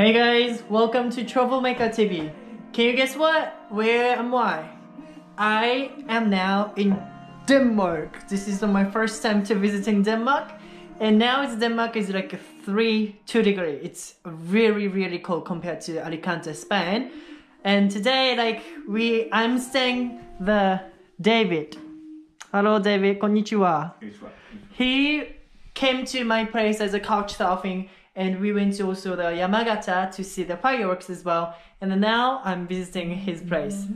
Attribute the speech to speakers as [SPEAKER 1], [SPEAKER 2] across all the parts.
[SPEAKER 1] Hey guys, welcome to Maker TV. Can you guess what? Where am I? I am now in Denmark. This is my first time to visiting Denmark, and now Denmark is like 2 degrees. It's really cold compared to Alicante, Spain. And today, I'm staying the David. Hello, David. Konnichiwa. He came to my place as a couch surfing, and we went to also the Yamagata to see the fireworks as well. And then now I'm visiting his place.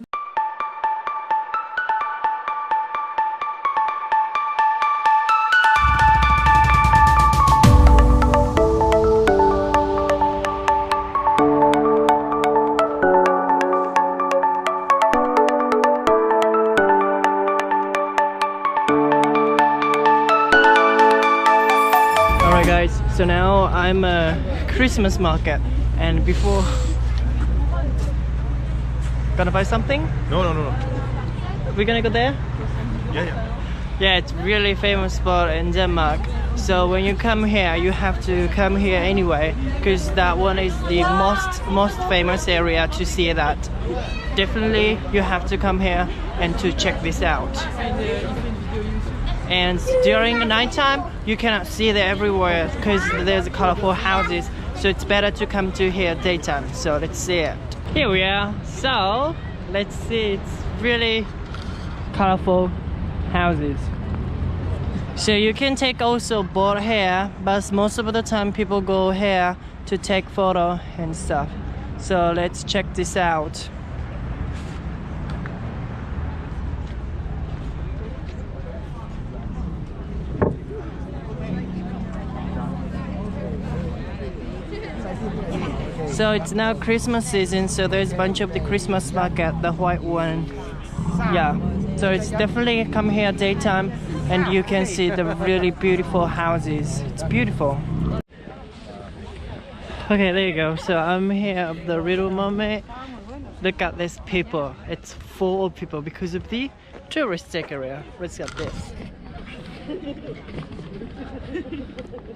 [SPEAKER 1] Alright guys, so now I'm a Christmas market, and before gonna buy something?
[SPEAKER 2] No.
[SPEAKER 1] We're gonna go there? Yeah, it's really famous spot in Denmark. So when you come here, you have to come here anyway, because that one is the most famous area to see that. Definitely you have to come here and to check this out. And during the night time, you cannot see there everywhere because there's colorful houses. So it's better to come to here daytime. So let's see it. Here we are. So let's see. It's really colorful houses. So you can take also boat here, but most of the time people go here to take photo and stuff. So let's check this out. So it's now Christmas season, so there's a bunch of the Christmas market, the white one. Yeah, so it's definitely come here daytime, and you can see the really beautiful houses. It's beautiful. Okay, there you go. So I'm here at the Little Mermaid. Look at these people. It's full of people because of the touristic area. Let's get this.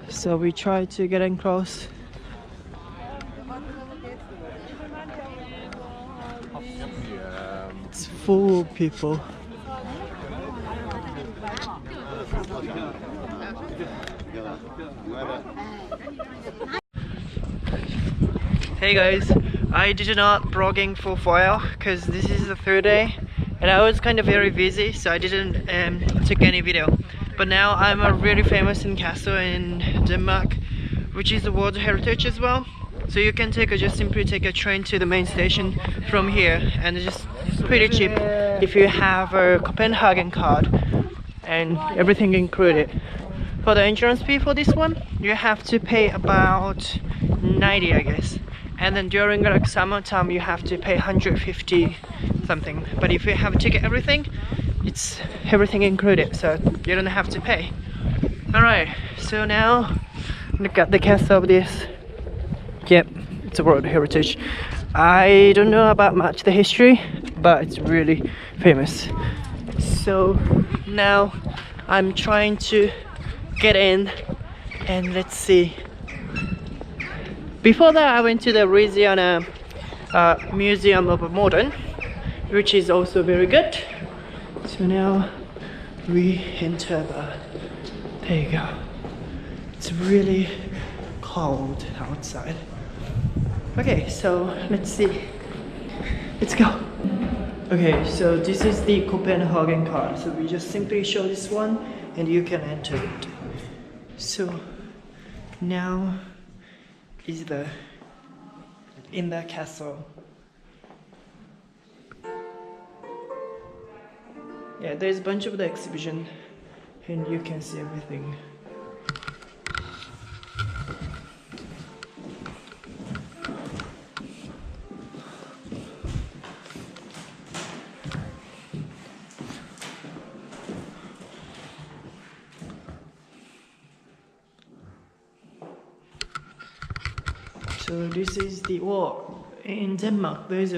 [SPEAKER 1] So we try to get in close. It's full of people. Hey guys, I did not vlogging for a while because this is the third day and I was kind of very busy, so I didn't take any video. But now I'm a really famous in castle in Denmark, which is a World Heritage as well. So you can just simply take a train to the main station from here, and it's just pretty cheap if you have a Copenhagen card and everything included. For the entrance fee for this one, you have to pay about 90, I guess. And then during summertime, you have to pay 150 something. But if you have a ticket, it's everything included, so you don't have to pay. Alright, so now look at the castle of this. Yep, it's a World Heritage. I don't know about much the history, but it's really famous. So now I'm trying to get in, and let's see. Before that, I went to the Louisiana Museum of Modern, which is also very good. So now we enter there you go. It's really cold outside. Okay, so let's see. Let's go. Okay, so this is the Copenhagen card. So we just simply show this one and you can enter it. So now is in the castle. Yeah, there's a bunch of the exhibition and you can see everything. So this is the in Denmark there's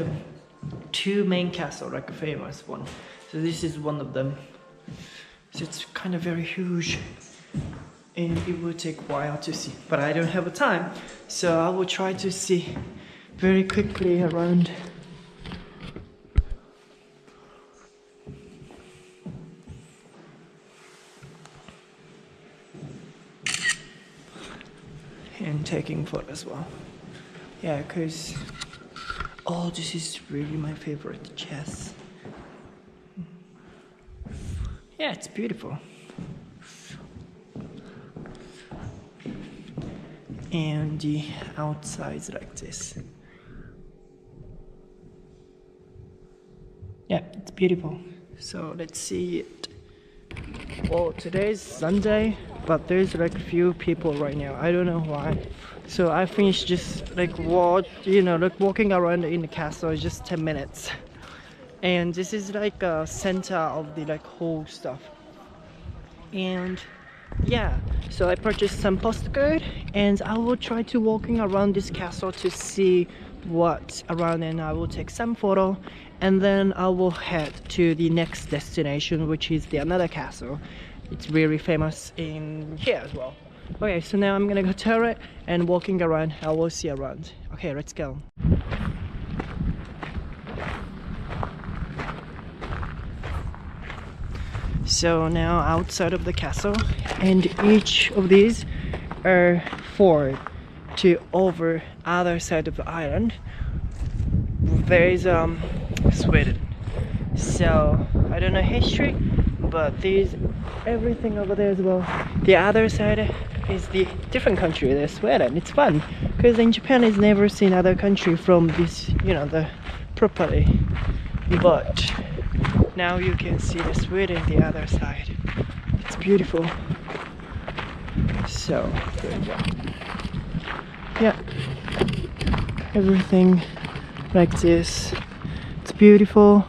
[SPEAKER 1] 2 main castles, like a famous one. So this is one of them. So it's kind of very huge and it will take a while to see, but I don't have time, so I will try to see very quickly around. And taking photos as well. Yeah, because oh, this is really my favorite chess. Yeah, it's beautiful. And the outside is like this. Yeah, it's beautiful. So let's see it. Well, today's Sunday, but there's like a few people right now. I don't know why. So I finished just like walking around in the castle. It's just 10 minutes. And this is like a center of the like whole stuff. And yeah, so I purchased some postcard, and I will try to walking around this castle to see what's around, and I will take some photo, and then I will head to the next destination, which is the another castle. It's really famous in here as well. Okay, so now I'm gonna go to it and walking around. I will see around. Okay, let's go. So now outside of the castle, and each of these are forward to over other side of the island. There is Sweden. So I don't know history, but there's everything over there as well. The other side is the different country, the Sweden. It's fun because in Japan is never seen other country from this, the properly, but now you can see the Sweden the other side. It's beautiful. So there we go. Yeah, everything like this. It's beautiful,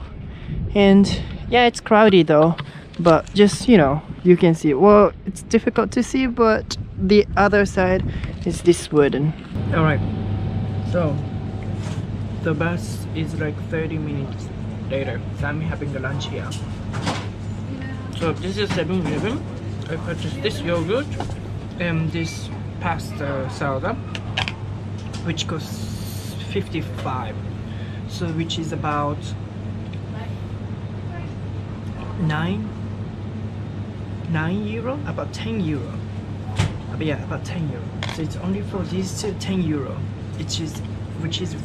[SPEAKER 1] and yeah, it's crowded though, but just you can see. Well, it's difficult to see, but the other side is this Sweden. All right, so the bus is like 30 minutes later, so I'm having the lunch here. So this is 7-Eleven. I purchased this yogurt and this pasta salad, which costs 55, so which is about 9 euro, about 10 euro. Yeah, about 10 euro. So it's only for these two 10 euro, which is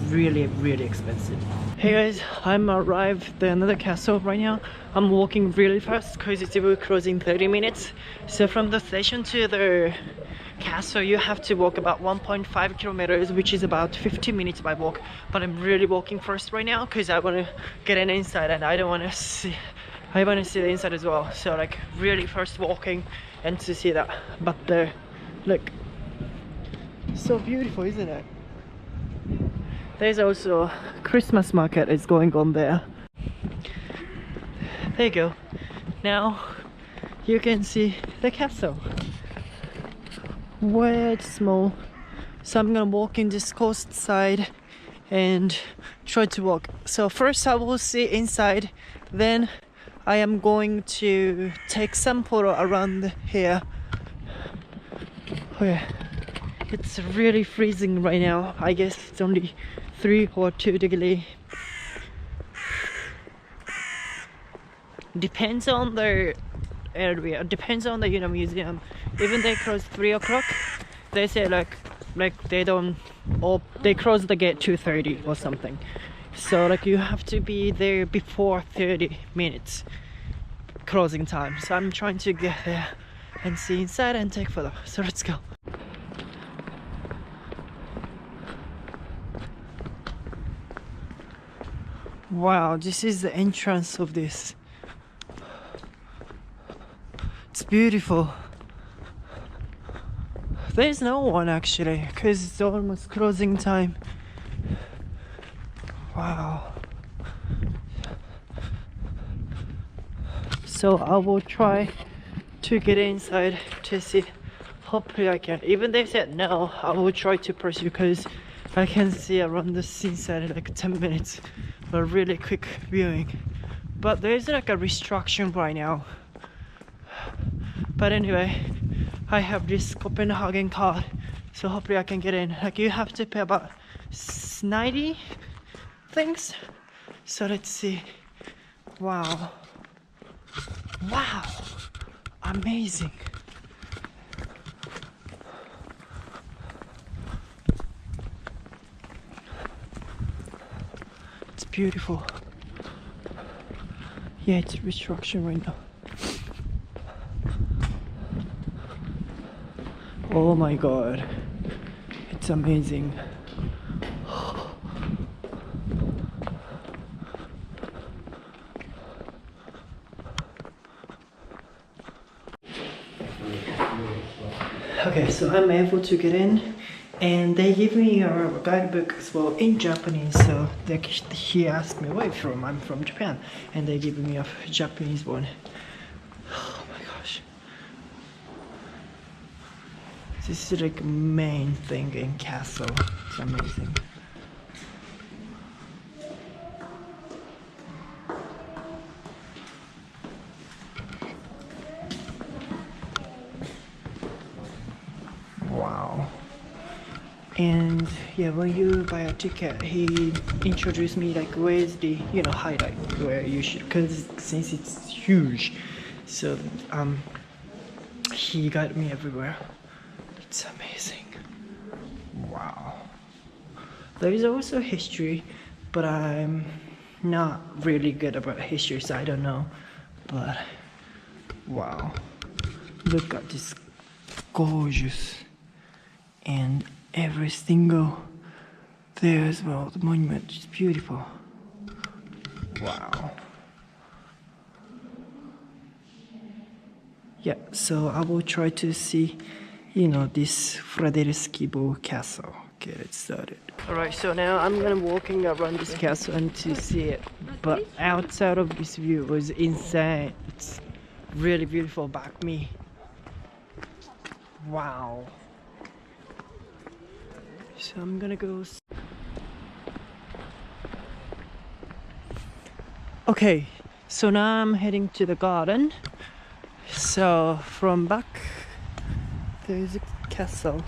[SPEAKER 1] really expensive. Hey guys, I'm arrived at another castle right now. I'm walking really fast because it will close in 30 minutes. So from the station to the castle you have to walk about 1.5 kilometers, which is about 50 minutes by walk. But I'm really walking first right now because I want to get an inside, and I want to see the inside as well. So like really first walking and to see that. But look, so beautiful, isn't it? There's also a Christmas market is going on there. There you go. Now you can see the castle. Way it's small. So I'm gonna walk in this coast side and try to walk. So first I will see inside, then I am going to take some photo around here. Oh yeah. It's really freezing right now. I guess it's only 3 or 2 degrees. Depends on the area. Depends on the museum. Even they close 3 o'clock. They say like they don't, or they close the gate 2:30 or something. So like you have to be there before 30 minutes closing time. So I'm trying to get there and see inside and take photo. So let's go. Wow, this is the entrance of this. It's beautiful. There's no one actually, because it's almost closing time. Wow. So I will try to get inside to see. Hopefully I can. Even they said no, I will try to pursue because I can see around the inside in like 10 minutes. A really quick viewing. But there's like a restriction right now. But anyway, I have this Copenhagen card, so hopefully I can get in. Like you have to pay about 90 things. So let's see. Wow. Wow. Amazing. It's beautiful. Yeah, it's restructuring right now. Oh my god, it's amazing. Okay, so I'm able to get in, and they give me a guidebook as well in Japanese. So he asked me where from. I'm from Japan, and they give me a Japanese one. Oh my gosh, this is like main thing in castle. It's amazing. Wow. And yeah, when you buy a ticket, he introduced me like where's the highlight where you should, because since it's huge, so he guided me everywhere. It's amazing. Wow. There is also history, but I'm not really good about history, so I don't know. But wow, look at this gorgeous, and every single there as well. The monument is beautiful. Wow. Yeah, so I will try to see this Fradelskibo castle. Okay, let's start it. Alright, so now I'm gonna walking around this castle and to see it. But outside of this view was insane. It's really beautiful back me. Wow. So I'm gonna go. Okay, so now I'm heading to the garden. So from back there's a castle,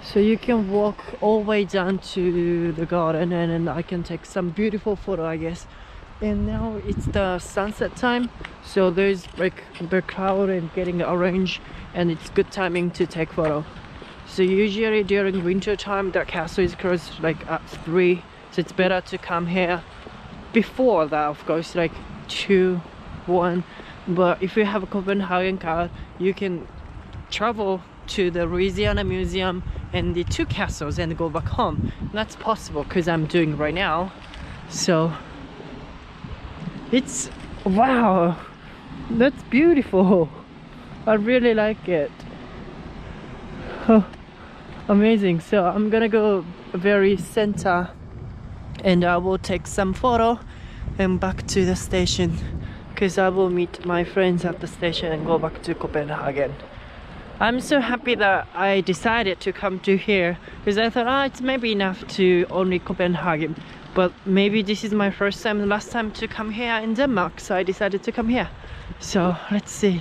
[SPEAKER 1] so you can walk all the way down to the garden, and then I can take some beautiful photo, I guess. And now it's the sunset time, so there's like the crowd and getting arranged, and it's good timing to take photo. So usually during winter time the castle is closed like at 3, so it's better to come here before that, of course, like 2, 1. But if you have a Copenhagen card, you can travel to the Louisiana Museum and the 2 castles and go back home. And that's possible because I'm doing right now. So it's wow, that's beautiful. I really like it. Oh, amazing. So I'm gonna go very center, and I will take some photo and back to the station, because I will meet my friends at the station and go back to Copenhagen. I'm so happy that I decided to come to here, because I thought, it's maybe enough to only Copenhagen, but maybe this is my first time and last time to come here in Denmark, so I decided to come here. So let's see.